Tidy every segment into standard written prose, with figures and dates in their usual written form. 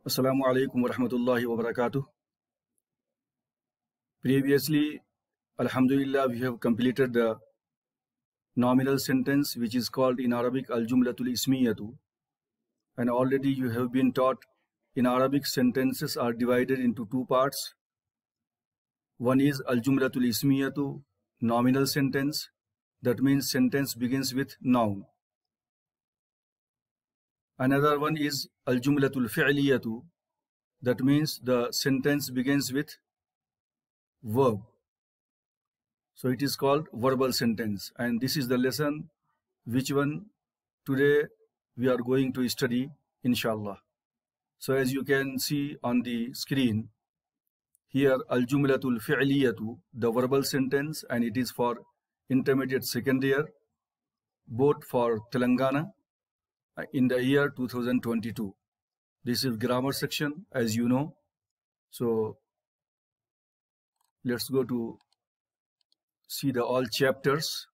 Assalamualaikum warahmatullahi wabarakatuh. Previously, Alhamdulillah, we have completed the nominal sentence, which is called in Arabic al-jumlatul ismiyatu. And already you have been taught in Arabic sentences are divided into two parts. One is al-jumlatul ismiyatu, nominal sentence. That means sentence begins with noun. Another one is al-jumlatul fi'liyatu. That means the sentence begins with verb. So it is called verbal sentence. And this is the lesson which one today we are going to study, inshallah. So as you can see on the screen, here al-jumlatul fi'liyatu, the verbal sentence, and it is for intermediate second year, both for Telangana in the year 2022. This is grammar section, as you know. So let's go to see the all chapters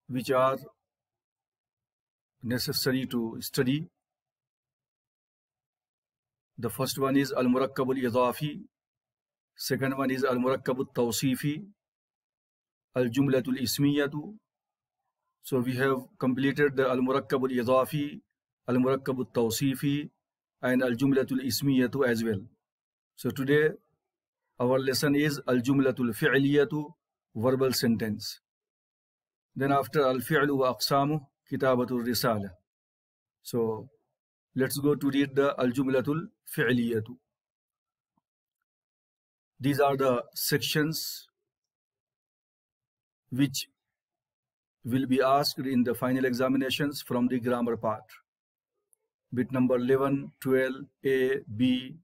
which are necessary to study. The first one is al-murakkab al-idafi, second one is al-murakkab al-tawsifi, al-jumlatul ismiyatu. So we have completed the al-murakkab al-idafi, al-murakkab al-tawsifi, and al-jumlatul ismiyatu as well. So today our lesson is al-jumlatul fi'liyatu, verbal sentence. Then after al-fi'lu wa aqsamu, kitabatul risala. So let's go to read the al-jumlatul fi'liyatu. These are the sections which will be asked in the final examinations from the grammar part. Bit number 11, 12, A, B,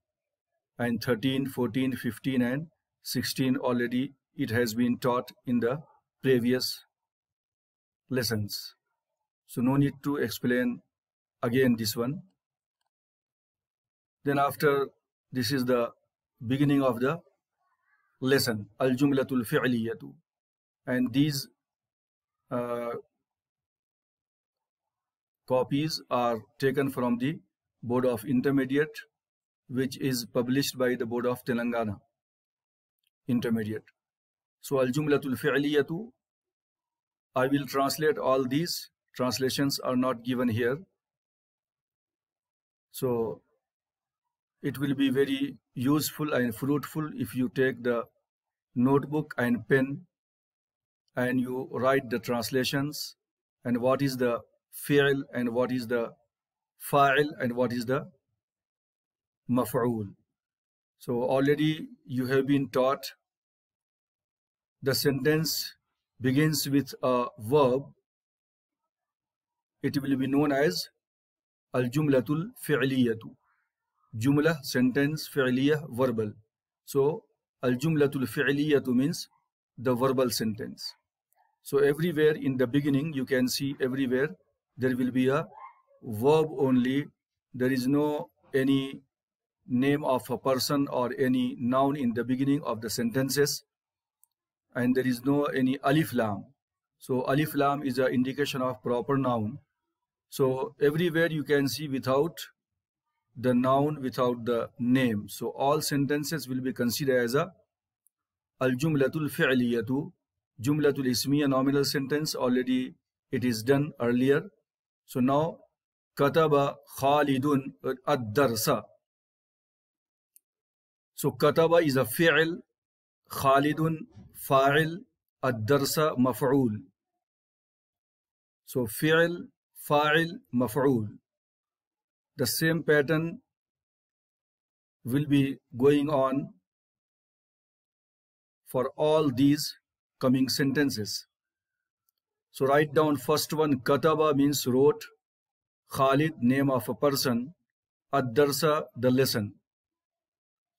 and 13, 14, 15, and 16 already it has been taught in the previous lessons. So no need to explain again this one. Then after, this is the beginning of the lesson, al-jumlatul fi'liyatu. And these copies are taken from the Board of Intermediate, which is published by the Board of Telangana Intermediate. So al-jumlatul fi'liyatu, I will translate all these. Translations are not given here. So it will be very useful and fruitful if you take the notebook and pen and you write the translations and what is the fi'l and what is the fa'il and what is the maf'ul. So already you have been taught the sentence begins with a verb. It will be known as al-jumlatul fi'liyatu. Jumla, sentence, fi'liyah, verbal. So al-jumlatul fi'liyatu means the verbal sentence. So everywhere in the beginning, you can see everywhere there will be a verb only. There is no any name of a person or any noun in the beginning of the sentences, and there is no any alif lam. So alif lam is an indication of proper noun. So everywhere you can see without the noun, without the name. So all sentences will be considered as a al-jumlatul fi'liyatu. Jumlatul ismiya, nominal sentence, already it is done earlier. So now kataba Khalidun ad-darsa. So kataba is a fi'l, Khalidun fa'il, ad-darsa maf'ul. So fi'l, fa'il, maf'ul. The same pattern will be going on for all these coming sentences. So write down first one, kataba means wrote, Khalid, name of a person, ad-darsa, the lesson.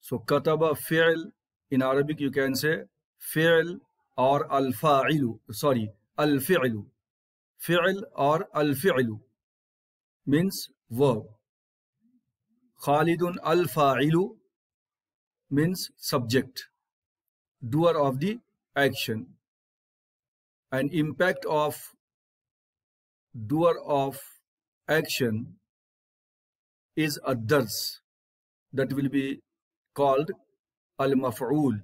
So kataba fi'l, in Arabic you can say fi'l or al-fa'ilu, sorry, al-fi'lu. Fi'l or al-fi'lu means verb. Khalidun al-fa'ilu means subject, doer of the action. And impact of doer of action is ad-dars. That will be called al-maf'ul,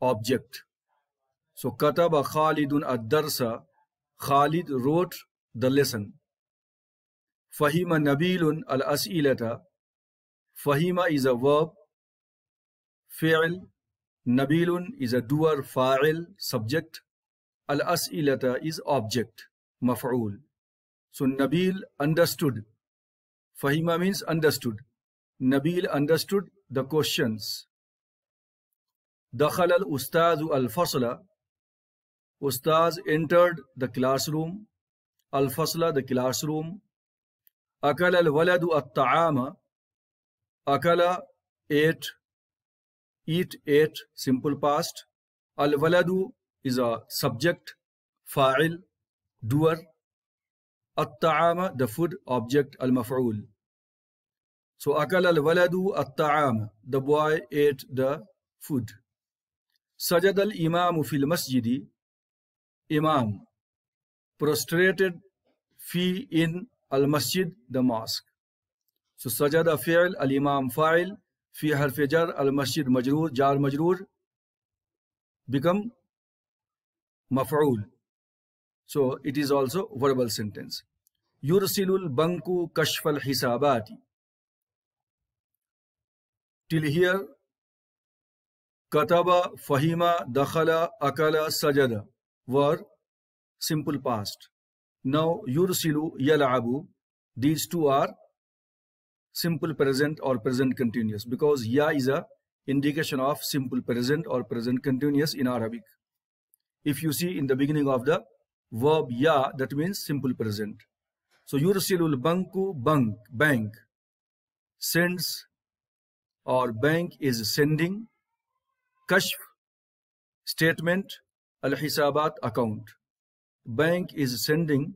object. So kataba Khalidun ad-darsa. Khalid wrote the lesson. Fahima Nabilun al-as'ilata. Fahima is a verb, fi'l. Nabilun is a doer, fa'il, subject. Al-as'ilata is object, maf'ul. So Nabil understood. Fahima means understood. Nabil understood the questions. Dakhala al-ustazu al-fasla. Ustaz entered the classroom. Al-fasla, the classroom. Akala al-waladu at-ta'ama. Akala, ate. Eat, ate, simple past. Al-waladu is a subject, fa'il, doer. At-ta'ama, the food, object, al-maf'ul. So akala al-waladu at-ta'ama, the boy ate the food. Sajad al-imamu fil masjidi. Imam prostrated fi in al-masjid, the mosque. So sajada fi'l, al-imam fa'il, fi harf jar, al-masjid majroor, jar majroor, become maf'ul. So it is also verbal sentence. Yursilul banku kashfal hisabati. Till here, kataba, fahima, dakhala, akala, sajada were simple past. Now yursilu, yal'abu, these two are simple present or present continuous, because ya is a indication of simple present or present continuous in Arabic. If you see in the beginning of the verb ya, that means simple present. So yursilul banku, bank, sends, or bank is sending. Kashf, statement. Al-hisabat, account. Bank is sending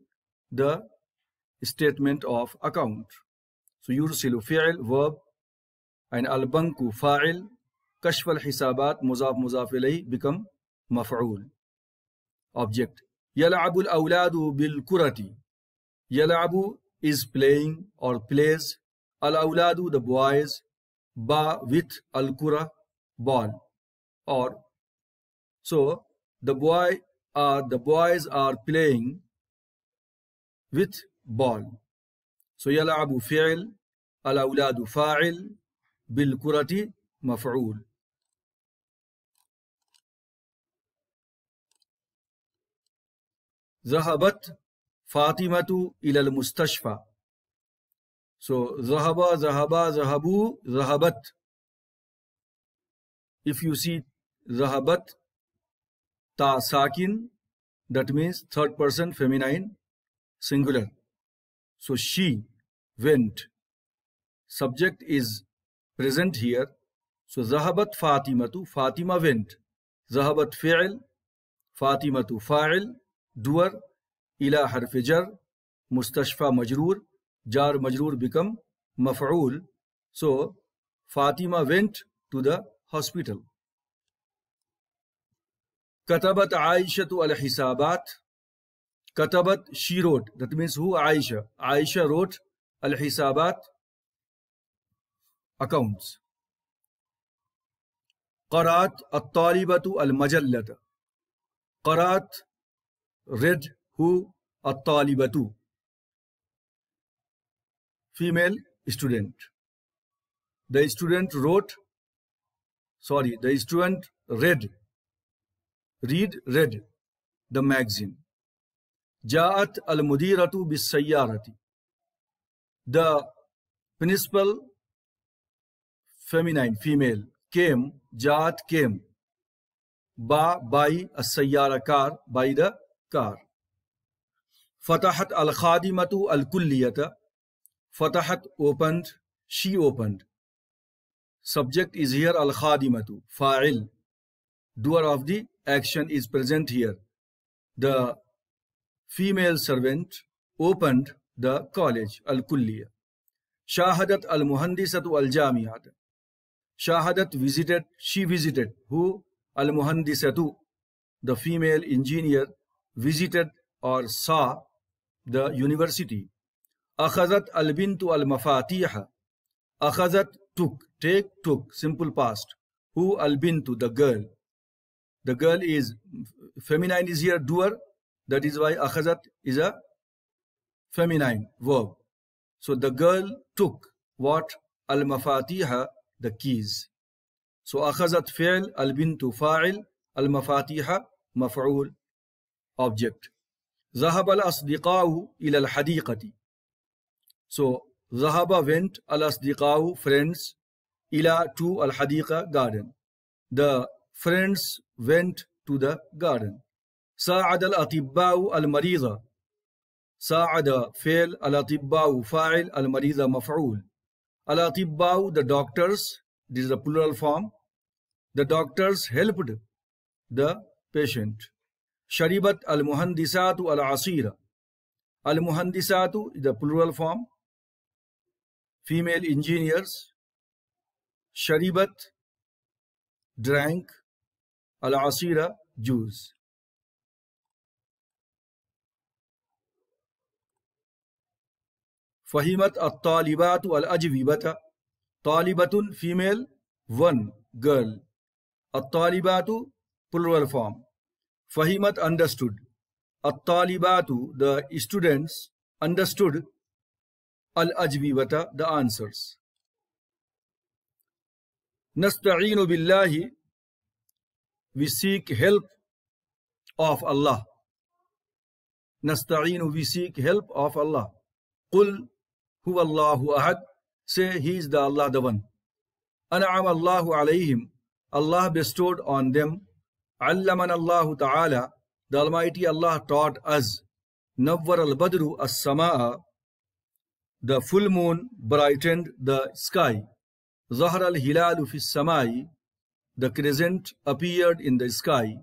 the statement of account. So yursilu fi'l, verb, and al-banku fa'il. Kashf al-hisabat, muzaf muzaf ilayh, become maf'ul, object. Yal'abu al-awladu bil-kurati. Yal'abu is playing or plays. Al-awladu, the boys. Ba, with, al-kura, ball. Or so the boys are playing with ball. So yal'abu fi'l, al-awladu fa'il, bil-kurati maf'ul. Zahabat Fatimatu ila al-mustashfa. So zahaba, zahaba, zahabu, zahabat. If you see zahabat, ta sakin, that means third person feminine singular. So she went. Subject is present here. So zahabat Fatimatu, Fatima went. Zahabat fi'l, Fatimatu fa'il, doer, ila harf jar, mustashfa majroor, jar majroor become maf'ul. So Fatima went to the hospital. Katabat Aishatu al-hisabat. Katabat, she wrote. That means who? Aisha. Aisha wrote al-hisabat, accounts. Qarat at-talibatu al-majallata. Qarat, read, who? At-talibatu, female student. The student wrote, the student read the magazine. Ja'at al-mudiratu bis-sayyarati. The principal, feminine, female, came. Ja'at came. By as-sayyara, car, by the car. Fatahat al-khadimatu al-kulliyata. Fatahat, opened, she opened. Subject is here al-khadimatu, fa'il. Doer of the action is present here. The female servant opened the college, al-kulliya. Shahadat al-muhandisatu al-jami'at. Shahadat, visited, she visited. Who? Al-muhandisatu, the female engineer, visited or saw the university. أخذت البنت المفاتيح. أخذت took, take, took, simple past. Who البنت, the girl. The girl is feminine, is here doer. That is why أخذت is a feminine verb. So the girl took what? المفاتيح, the keys. So أخذت فعل, البنت فاعل, المفاتيح مفعول, object. ذهب الأصدقاء إلى الحديقة. So ذهب went, الأصدقاء friends, إلى to الحديقة garden. The friends went to the garden. ساعد الأطباء المريضة. ساعد فعل, الأطباء فاعل, المريضة مفعول. الأطباء, the doctors, this is the plural form. The doctors helped the patient. شربت المهندسات العصير. المهندسات is the plural form. Female engineers. شربت drank, العصير juice. فهمت الطالبات الأجوبة. طالبة female, one girl. الطالبات plural form. فهمت understood. الطالبات the students understood. الأجوبة the answers. نستعين بالله, we seek help of Allah. نستعين, we seek help of Allah. قل هو الله أحد, say he is the Allah the one. أنعم الله عليهم, Allah bestowed on them. علمنا الله تعالى, the Almighty Allah taught us. نور البدر السماء, the full moon brightened the sky. ظهر الهلال في السماء, the crescent appeared in the sky.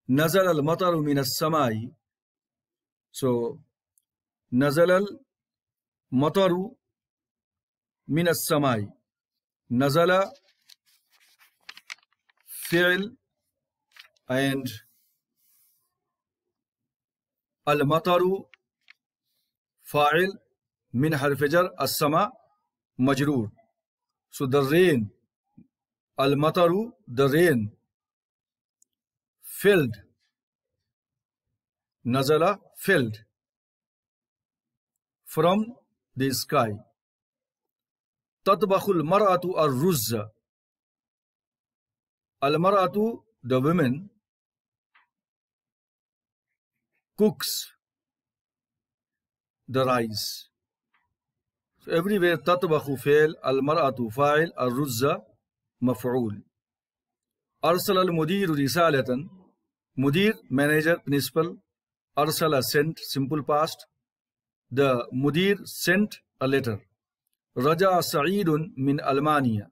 نزل المطر من السماء. So نزل المطر من السماء. نزل فعل and المطر فاعل من حرف جر, السماء مجرور. So the rain, المطر, the rain, filled, نزل filled, from the sky. تطبخ المرأة الرز. المرأة, the woman, cooks the rice. So everywhere تطبخ فعل, المرأة فاعل, الرز مفعول. أرسل المدير رسالة. مدير manager, principal. أرسل sent, simple past. The mudir sent a letter. رجع سعيد من ألمانيا.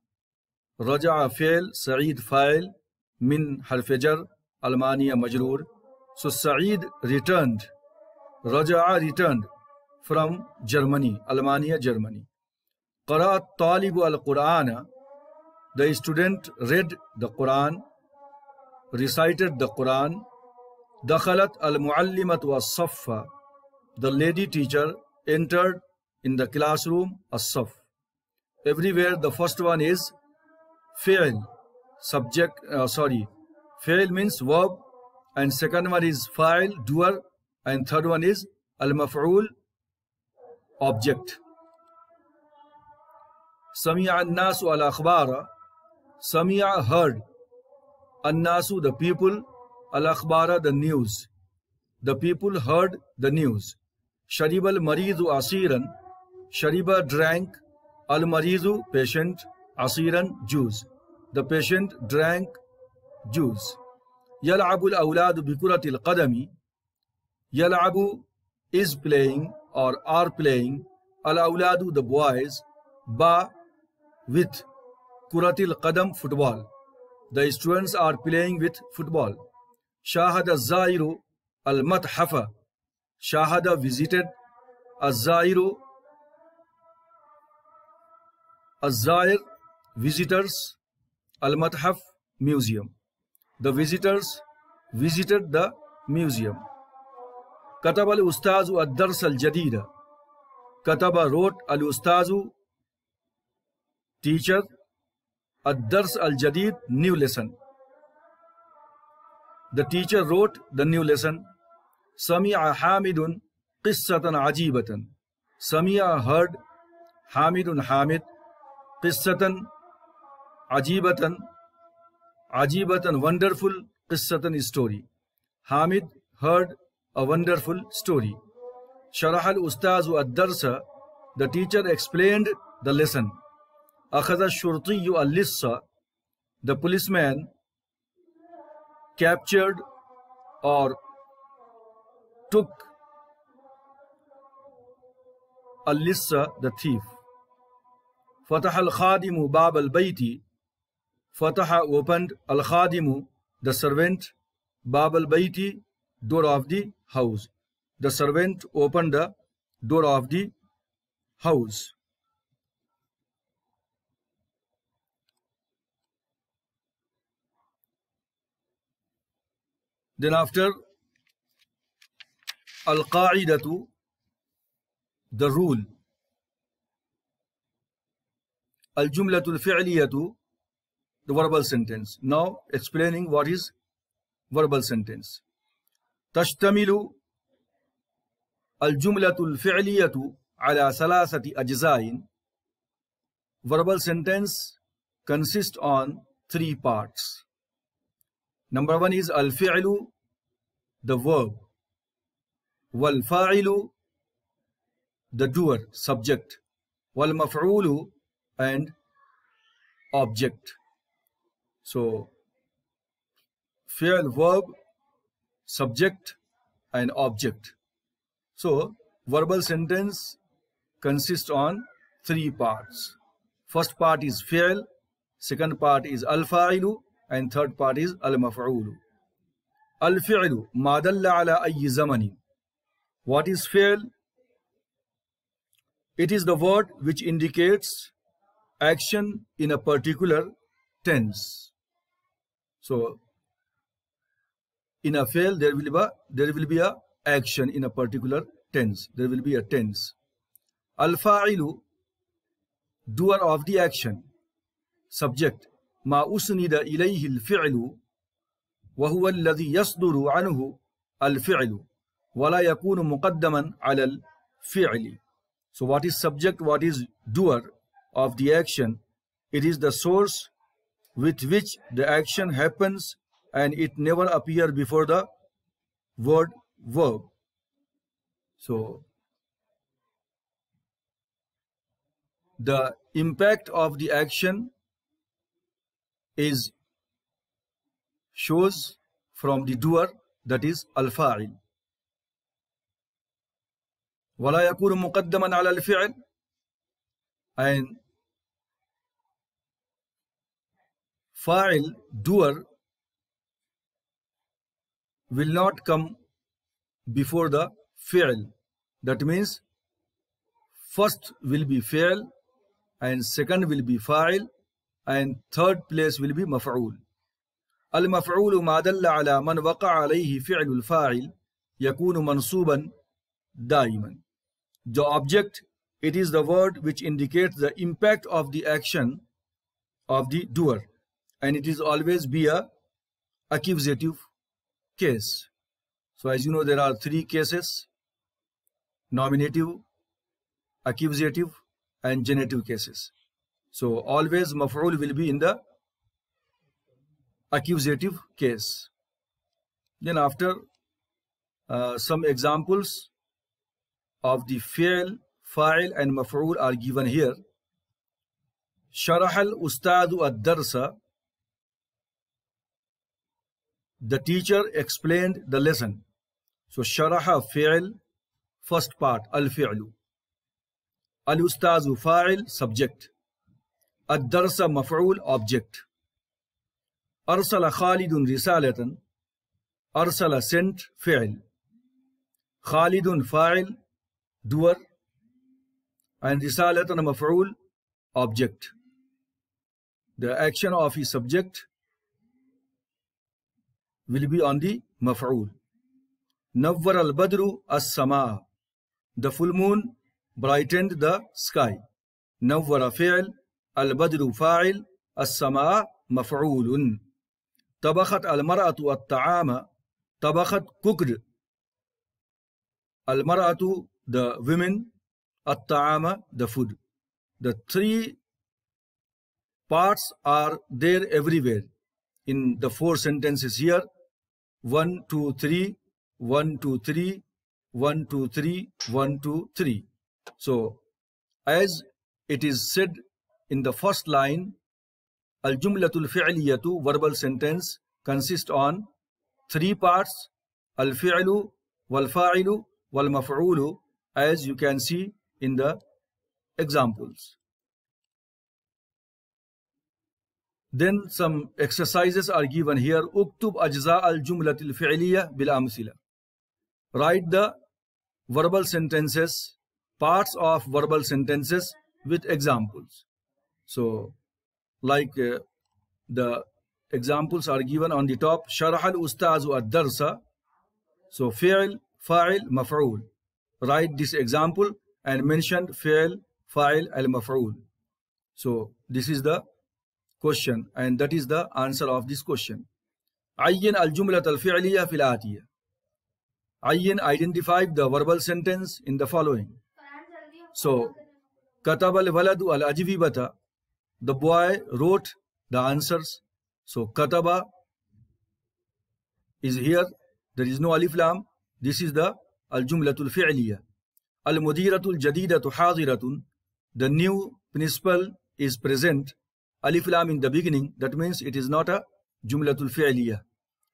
رجع فعل, سعيد فاعل, من حرف جر, ألمانيا مجرور. So سعيد returned. رجع returned from Germany, ألمانيا Germany. قرأ الطالب القرآن. The student read the Quran, recited the Quran. دخلت المعلمة الصف. The lady teacher entered in the classroom, الصف. Everywhere the first one is fi'l, subject, fi'l means verb, and second one is fa'il, doer, and third one is al-maf'ul, object. سمع الناس الأخبار. سمع heard. الناس the people. الأخبار the news. The people heard the news. شرب المريض عصيرا. شرب drank. المريض patient. عصيرا juice. The patient drank juice. يلعب الأولاد بكرة القدم. يلعب is playing or are playing. الأولاد the boys. با with كرة القدم football. The students are playing with football. شاهد الزائر المتحف. شاهد visited. الزائر الزائر visitors. المتحف museum. The visitors visited the museum. كتب الأستاذ الدرس الجديد. Kataba wrote al-ustazu, teacher, ad-dars al-jadid, new lesson. The teacher wrote the new lesson. Sami'a Hamidun qissatan ajibatan. Sami'a heard, Hamidun Hamid, qissatan ajibatan, ajibatan wonderful, qissatan story. Hamid heard a wonderful story. Sharah al-ustazu ad-darsa, the teacher explained the lesson. Akhadha ash-shurtiyyu al-lissa, the policeman captured or took al-lissa, the thief. Fatah al-khadimu bab al-bayti, Fataha opened, al-khadimu, the servant, bab al-bayti, door of the house. The servant opened the door of the house. Then after al-qa'idatu, the rule. Al-jumlatul fi'liyatu, the verbal sentence. Now explaining what is verbal sentence. Tashtamilu al-jumlatul fi'liyatu ala salasati ajza'in. Verbal sentence consists on 3 parts. Number 1 is al-fi'lu, the verb. Wal-fa'ilu, the doer, subject. Wal-maf'ulu, and object. So, fi'l, verb, subject, and object. So, verbal sentence consists on 3 parts. First part is fi'l, second part is al-fa'ilu, and third part is al-maf'ulu. Al-fi'lu ma dalla ala ayyi zamani. What is fi'l? It is the word which indicates action in a particular tense. So, in a fi'l there will be a action in a particular tense. There will be a tense. Al-fa'ilu, doer of the action. Subject. ما أسند إليه الفعل وهو الذي يصدر عنه الفعل ولا يكون مقدما على الفعل. So what is subject, what is doer of the action? It is the source with which the action happens and it never appears before the word verb. So the impact of the action shows from the doer, that is al-fa'il. وَلَا يَكُونُ مُقَدَّمًا عَلَى الْفِعْلِ, and fa'il, doer, will not come before the fi'l. That means first will be fi'l, and second will be fa'il, and third place will be maf'ul. Al-maf'ulu ma dalla ala man waqa'a alayhi fi'lu al-fa'il yakunu mansuban daiman. The object, it is the word which indicates the impact of the action of the doer, and it is always be a accusative case. So as you know, there are 3 cases: nominative, accusative, and genitive cases. So always maf'ul will be in the accusative case. Then after some examples of the fi'l, fa'il, and maf'ul are given here. Sharah al-ustadu ad-darsa, the teacher explained the lesson. So sharaha fi'l, first part, al-fi'lu. Al-ustazu fa'il, subject. Ad-darsa maf'ul, object. Arsala Khalidun risalatan, arsala sent, fi'l. Khalidun fa'il, doer, and risalatan maf'ul, object. The action of his subject will be on the maf'ul. Nawwar al-badru as-samaa, the full moon brightened the sky. نور فعل، البدر فاعل، السماء مفعول. طبخت المرأة الطعام. طبخت cooked. المرأة the women. الطعام the food. The three parts are there everywhere in the four sentences here. 1, 2, 3, 1, 2, 3, 1, 2, 3, 1, 2, 3. So as it is said in the first line, Al-Jumlatul Fi'liyatu, verbal sentence, consists on three parts: Al-Fi'lu, Wal-Fa'ilu, Wal-Maf'ulu, as you can see in the examples. Then some exercises are given here. Uktub ajza al-jumlatil fi'liya bil amsila. Write the verbal sentences, parts of verbal sentences with examples. So, like the examples are given on the top. Sharah al-ustazu ad-darsa. So, fi'l, fa'il, maf'ul. Write this example and mention fi'l, fa'il, al-maf'ul. So, this is the question, and that is the answer of this question. Ayyin al-jumlat al-fi'liya fil atiyah. Ayyin, identify the verbal sentence in the following. So, katab al-waladu al-ajwibata. The boy wrote the answers. So, kataba is here. There is no alif lam. This is the al-jumlatul fi'liya. Al-mudiratul jadidatu hadiratun. The new principal is present. Alif lam in the beginning, that means it is not a jumlatul fi'liya.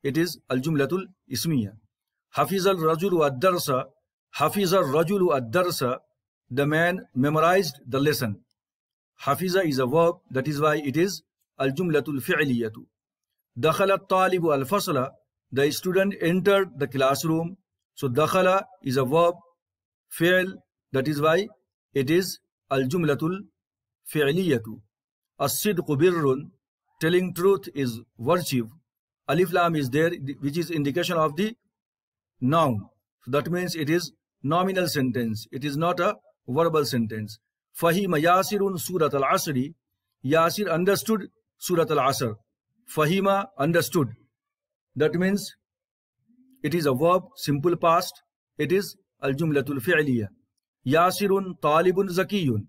It is al-jumlatul ismiya. Hafiz al-rajulu ad-darsa. Hafiz al-rajulu ad-darsa. The man memorized the lesson. Hafiza is a verb, that is why it is al-jumlatul fi'liyatu. Dakhala al-talibu al-fasla. The student entered the classroom. So dakhala is a verb, fi'l, that is why it is al-jumlatul fi'liyatu. As-sidqu birrun. Telling truth is virtue. Alif lam is there, which is indication of the noun. So that means it is nominal sentence. It is not a verbal sentence. Fahima Yasirun Surat al-Asri. Yasir understood Surat al-Asr. Fahima understood. That means it is a verb, simple past. It is al-jumlatul fi'liya. Yasirun talibun zakiyun.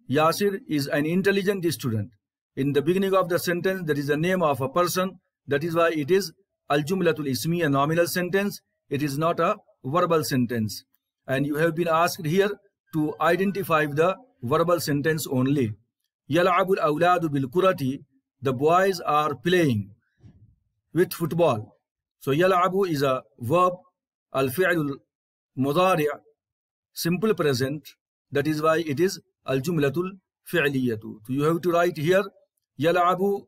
Yasir is an intelligent student. In the beginning of the sentence, there is a name of a person. That is why it is al-jumlatul ismiya, nominal sentence. It is not a verbal sentence. And you have been asked here to identify the verbal sentence only. Yal'abul awladu bil kurati. The boys are playing with football. So yal'abu is a verb, al-fi'lul mudari', simple present. That is why it is al-jumlatul fi'liyatu. So you have to write here yal'abu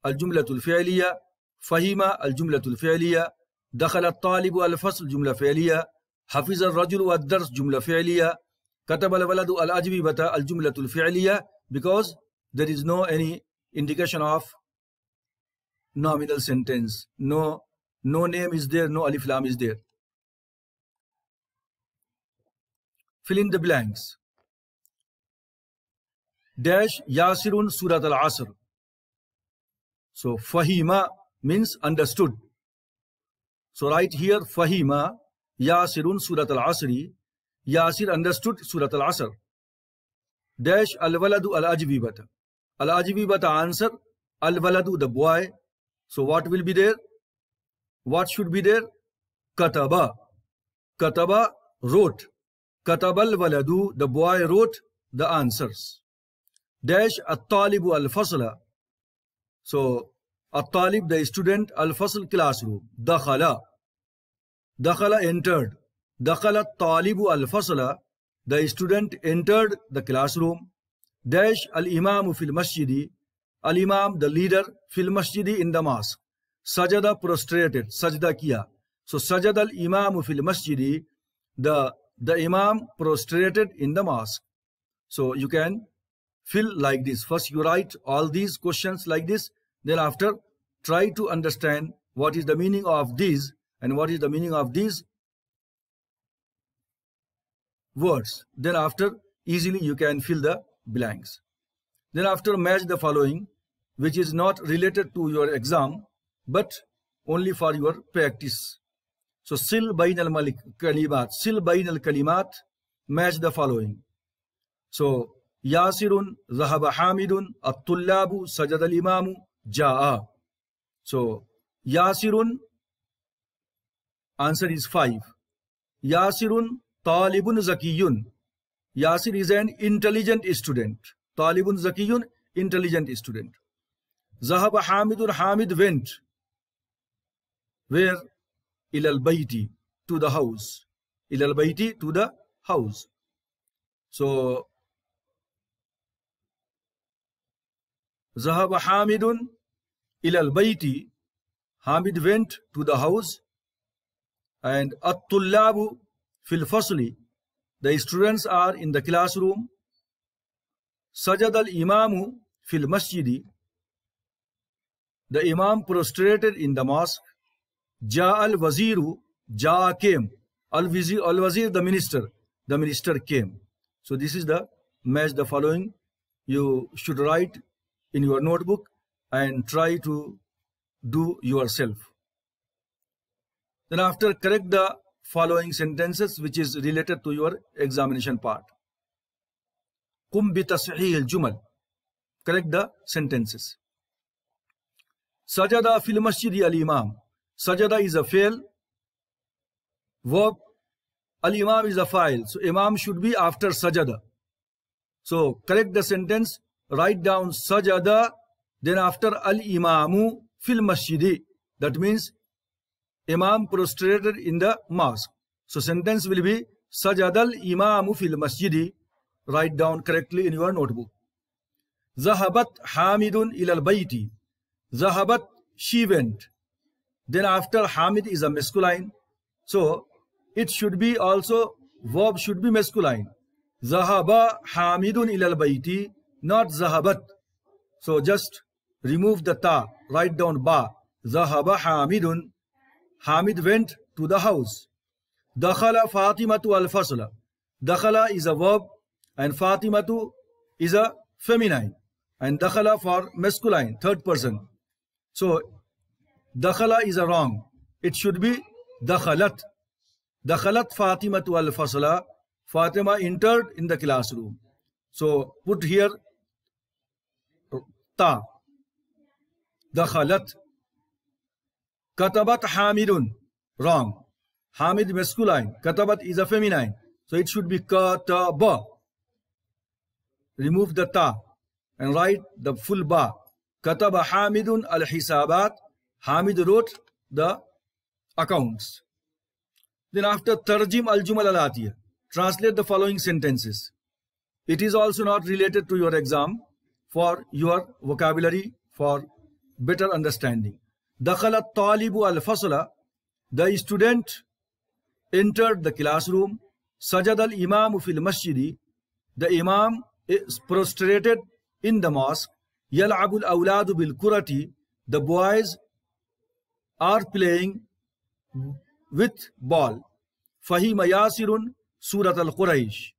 al-jumlatul fi'liya, fahima al-jumlatul fi'liya, dakhala al-talibu al-fasl jumla fi'liya, hafiz al-rajulu ad-dars jumla fi'liya, kataba al-waladu al-ajwibata al-jumlatul fi'liya, because there is no any indication of nominal sentence. No name is there, no alif lam is there. Fill in the blanks. Dash Yasirun Surat al-Asr. So Fahima means understood. So right here Fahima Yasirun Surat al-Asri. Yasir understood Surat al-Asr. Dash al-waladu al-ajwibata. Al-ajwibata answer. Al-waladu the boy. So what will be there? What should be there? Kataba. Kataba wrote. Katabal waladu, the boy wrote the answers. Dash at-talibu al-fasla. So at-talib the student, al-fasl classroom. Dakhala. Dakhala entered. Dakhala at-talibu al-fasla. The student entered the classroom. Dash al-imamu fil masjidi. Al-imam the leader fil masjidi in the mosque. Sajada prostrated. Sajda kiya. So sajada al-imamu fil masjidi. The imam prostrated in the mosque. So you can fill like this. First you write all these questions like this. Then after try to understand what is the meaning of these and what is the meaning of these words. Then after, easily you can fill the blanks. Then after, match the following, which is not related to your exam, but only for your practice. So, sil bain al kalimat, match the following. So, Yasirun, Zahaba Hamidun, At-Tullabu, Sajad al-Imamu, Ja'a. So, Yasirun, answer is 5. Yasirun, Talibun Zakiyun. Yasir is an intelligent student. Talibun Zakiyun, intelligent student. Zahaba Hamidun, Hamid went. Where? Ilal Bayti, to the house. Ilal Bayti, to the house. So, Zahaba Hamidun ilal Bayti, Hamid went to the house. And At-Tullabu fil Fasli, the students are in the classroom. Sajad al-Imamu fil Masjidi, the Imam prostrated in the mosque. Ja al-Waziru, Ja came. Al-Wazir, the minister came. So this is the match the following. You should write in your notebook and try to do yourself. Then after, correct the following sentences which is related to your examination part. Qum bi tasihih al-jumal. Correct the sentences. Sajada fil masjidi al-imam. Sajada is a fail. Verb. Al-imam is a file. So imam should be after sajada. So correct the sentence. Write down sajada. Then after al-imamu fil masjidi. That means imam prostrated in the mosque. So sentence will be sajadal imamu fil masjidi. Write down correctly in your notebook. Zahabat Hamidun ilal bayti. Zahabat, she went. Then after Hamid is a masculine. So it should be also, verb should be masculine. Zahaba Hamidun ilal bayti, not Zahabat. So just remove the ta, write down ba. Zahaba Hamidun. Hamid went to the house. Dakhala Fatimatu al-Fasla. Dakhala is a verb and Fatimatu is a feminine. And Dakhala for masculine, third person. So Dakhala is a wrong. It should be Dakhalat. Dakhalat Fatimatu al-Fasla. Fatima entered in the classroom. So put here ta. Dakhalat. Katabat Hamidun. Wrong. Hamid masculine. Katabat is a feminine. So it should be kataba. Remove the ta and write the full ba. Kataba Hamidun al-Hisabat. Hamid wrote the accounts. Then after Tarjim al-Jumal al-Atiyah, translate the following sentences. It is also not related to your exam, for your vocabulary, for better understanding. Dakhala talibu al-fasla. The student entered the classroom. Sajad al-imamu fil masjidi. The imam is prostrated in the mosque. Yal'abu al-awladu bil kurati. The boys are playing with ball. Fahima Yasirun Surat al-Quraysh.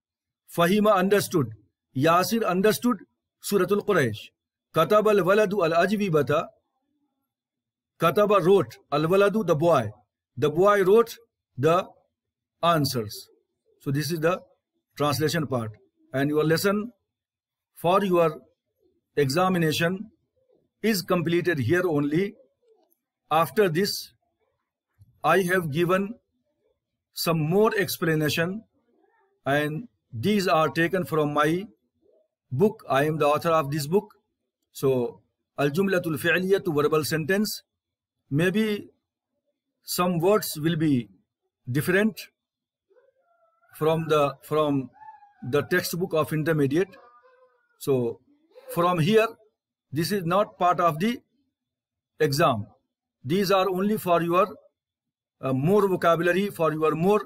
Fahima understood. Yasir understood Surat al-Quraysh. Kataba al-waladu al-ajwibata. Kataba wrote. Al-waladu, the boy. The boy wrote the answers. So this is the translation part. And your lesson for your examination is completed here only. After this, I have given some more explanation, and these are taken from my book. I am the author of this book. So, Al-Jumlatul Fi'liya to verbal sentence. Maybe some words will be different from the textbook of intermediate. So, from here, this is not part of the exam. These are only for your more vocabulary, for your more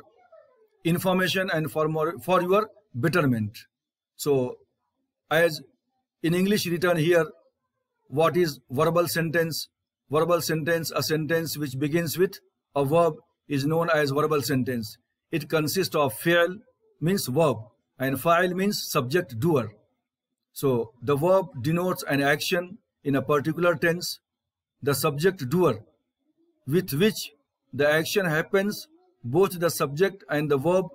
information, and for your betterment. So, as in English written here, what is verbal sentence? Verbal sentence, a sentence which begins with a verb, is known as verbal sentence. It consists of fi'l, means verb and fa'il means subject doer. So the verb denotes an action in a particular tense. The subject doer with which the action happens, both the subject and the verb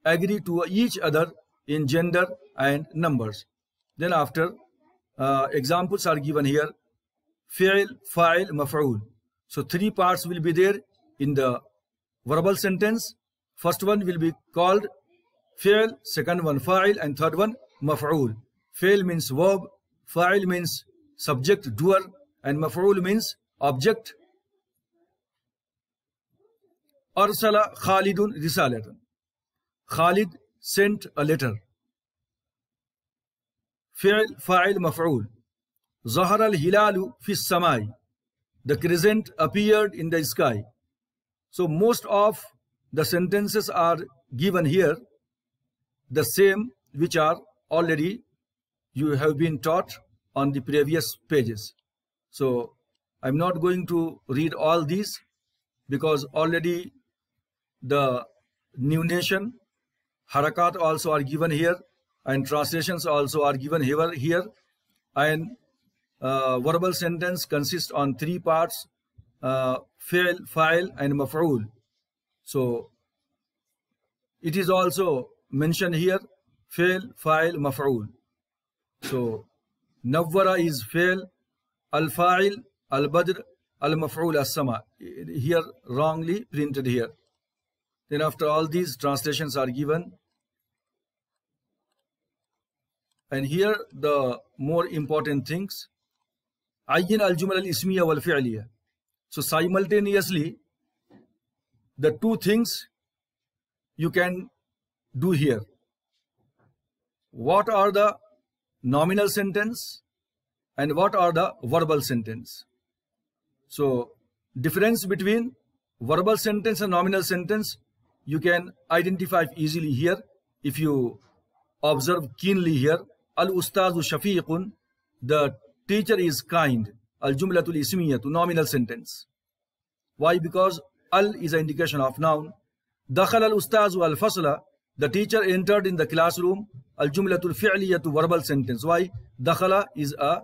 agree to each other in gender and numbers. Then after examples are given here. Fi'l, fa'il, maf'ul. So three parts will be there in the verbal sentence. First one will be called fi'l, second one fa'il, and third one maf'ul. Fi'l means verb, fa'il means subject doer, and maf'ul means object. Arsala Khalidun risalatan. Khalid sent a letter. Fi'l, fa'il, maf'ul. Zahara al-hilalu fi samai. The crescent appeared in the sky. So most of the sentences are given here the same which are already you have been taught on the previous pages. So I'm not going to read all these because already the numeration, harakat also are given here and translations also are given here, and verbal sentence consists on three parts, fi'l, fa'il, and maf'ul. So it is also mentioned here, fi'l, fa'il, maf'ul. So nawwara is fi'l, al-fa'il, al-badr, al-maf'ul, as-sama. Here wrongly printed here. Then after all these translations are given. And here the more important things. Ayyin al-jumal al-ismiya wal-fi'liya. So simultaneously, the two things you can do here. What are the nominal sentence and what are the verbal sentence? So difference between verbal sentence and nominal sentence you can identify easily here if you observe keenly here. Al-ustazu shafiqun, the teacher is kind. Al-jumlatul ismiyatu, nominal sentence. Why? Because al is an indication of noun. Dakhal al-ustazu al-fasla, the teacher entered in the classroom. Al-jumlatul fi'liyatu, verbal sentence. Why? Dakhala is a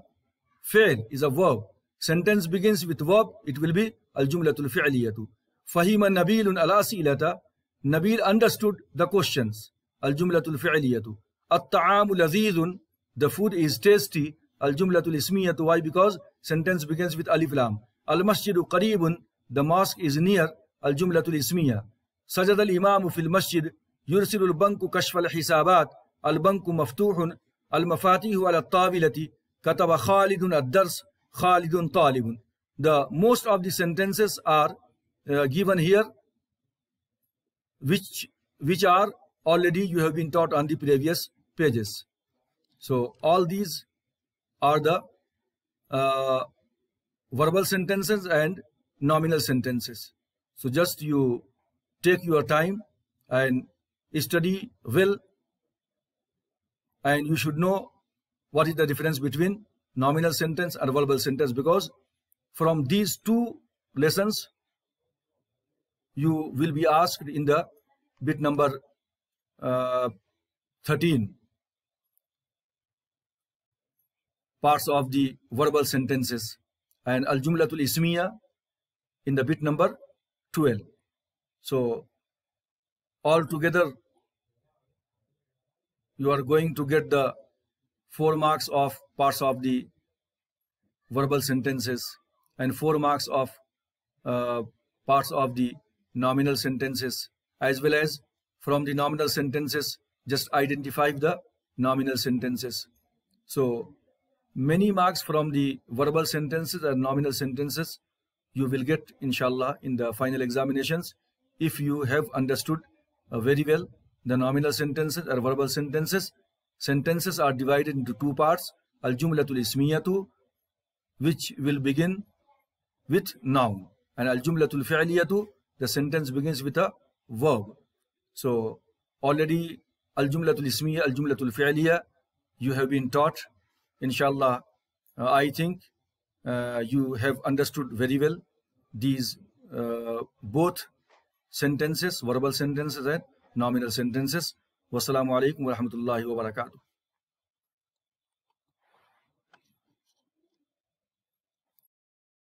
fi'l, is a verb. Sentence begins with verb, it will be al-jumlatul fi'liyatu. Fahima nabilun al-asilata, Nabil understood the questions. Al-jumlatul fi'liyatu. At-ta'amu lazizun, the food is tasty. Al-jumlatul ismiyatu. Why? Because sentence begins with alif lam. Al-masjidu qareebun, the mosque is near. Al-jumlatul ismiya. Sajada al-imamu fil masjid. Yursilu al-banku kashfa al-hisabat. Al-banku maftuhun. Al-mafatihu ala-tabilati. Kataba Khalidun ad-dars. Khalidun talibun. The most of the sentences are given here which are already you have been taught on the previous pages. So all these are the verbal sentences and nominal sentences. So just you take your time and study well, and you should know what is the difference between nominal sentence and verbal sentence, because from these two lessons you will be asked in the bit number 13 parts of the verbal sentences, and al-jumlatul ismiya in the bit number 12. So altogether you are going to get the 4 marks of parts of the verbal sentences and 4 marks of parts of the nominal sentences, as well as from the nominal sentences just identify the nominal sentences. So many marks from the verbal sentences and nominal sentences you will get inshallah in the final examinations if you have understood very well the nominal sentences or verbal sentences. Sentences are divided into 2 parts. Al-jumlatul ismiyatu, which will begin with noun, and al-jumlatul fi'liyatu, the sentence begins with a verb. So already al-jumlatul ismiya, al-jumlatul fi'liya you have been taught inshallah. I think you have understood very well these both sentences, verbal sentences and nominal sentences. Wassalamu alaikum wa rahmatullahi wa barakatuh.